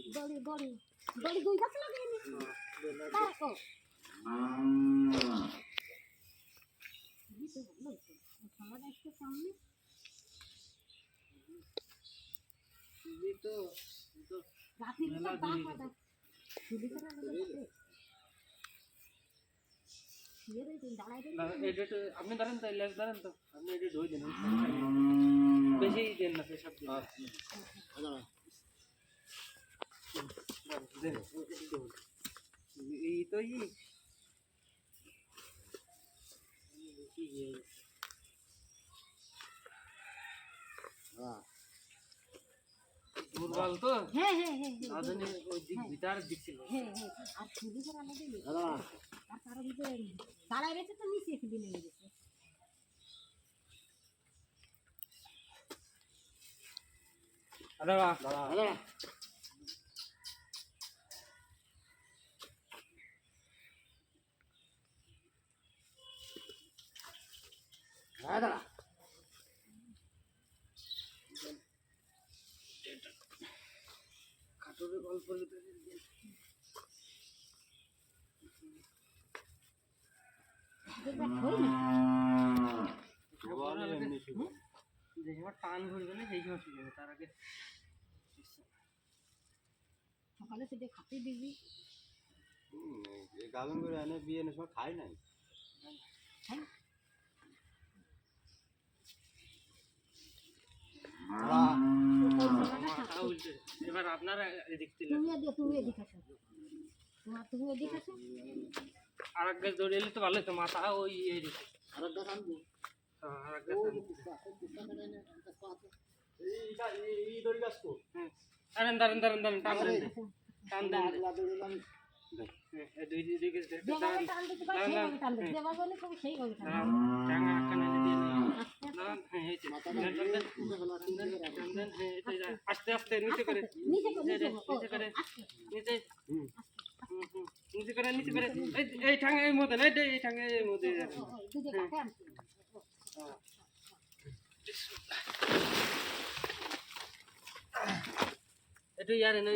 দড়ি দুই গাছ লাগিয়ে দেখো খাওয়াটা একটু সামনে রাত্রি আপনি ধরেন তো লেস ধরেন তো আপনি এটা ধুই দেন বেশি দেন না সব এই তো দুর্বল তো হ্যাঁ ওই দিক ভিতর দিক ছিল আর শুধু করে আলাদা আর তার ভিতরে দাঁড়ায় রেখে তো নিচে ফেলে নিয়ে গেছে দাদা কাটুরে গল্প টান ঘুরবে না সেই সময় শিখে তার আগে সকালে সেটা খাতে দিবি গাজন করে এনে বিয়ে এনে সময় খাই নাই এবার আপনারা এদিক থেকে তুমি এদিকে আসো তুমি এদিকে আসো আর এক গাছ দৌড়ে এলে তো ভালো হতো মাথা ওই এদিকে আর একটা আনবো আর এক গাছ এই দড়ি গাছ তো দাঁড়ান টান দেন টান দেন দুই দিকে যেভাবে টান দিতে পারে সেইভাবে টান দিতে যেভাবে বলে তুমি সেইভাবে টান টাঙ্গা কানে দিয়ে আস্তে আস্তে নিচে করে নিচে করে এই ঠাঙ্গা এই মধ্যে এই ঠাঙ্গা এই মধ্যে এটা ইয়ারে না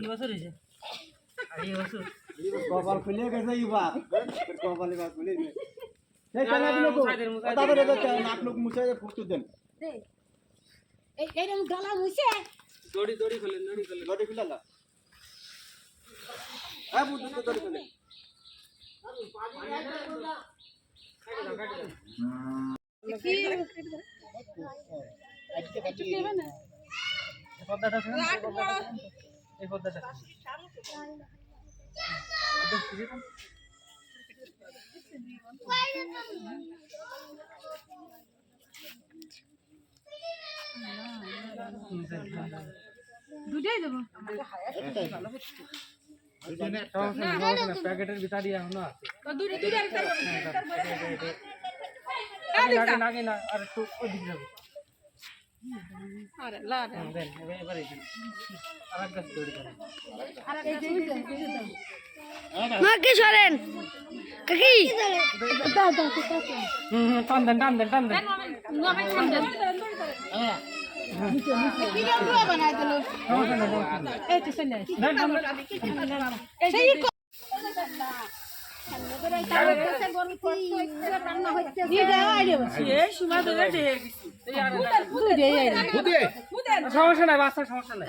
বছর হয়েছে কপাল খুলে গেছে এইবার কপালে বার খুলে গেছে সেই কেন দিল তো তাদের নাক লোক মুছে ফুটু দেন এই এরকম গলা মুছে দড়ি খুলে না হ্যাঁ বুঝতে তো দড়ি খুলে পদ্মাটা এই পদ্মাটা দুটাই দেবো প্যাকেটের ভিতরে এখনো আছে লাগে না আর একটু ওদিক যাবে এবার আর এক গাছ দৌড়ি করে মাকে সরেন কাকি দাও টান দেন বানাই দিল এই তো শুনে সেই সমস্যা নাই বাচ্চা সমস্যা নাই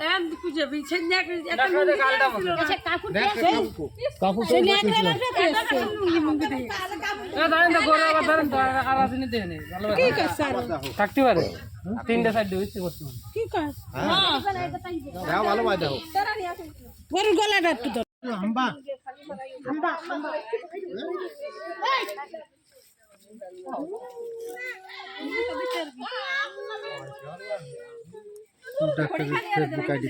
থাকতে পারে তিনটা সাইড হচ্ছে ভালো ভাই দেখো গরুর গলাটা একটু হাম্বা ডাক্তারের ফেসবুক আইডি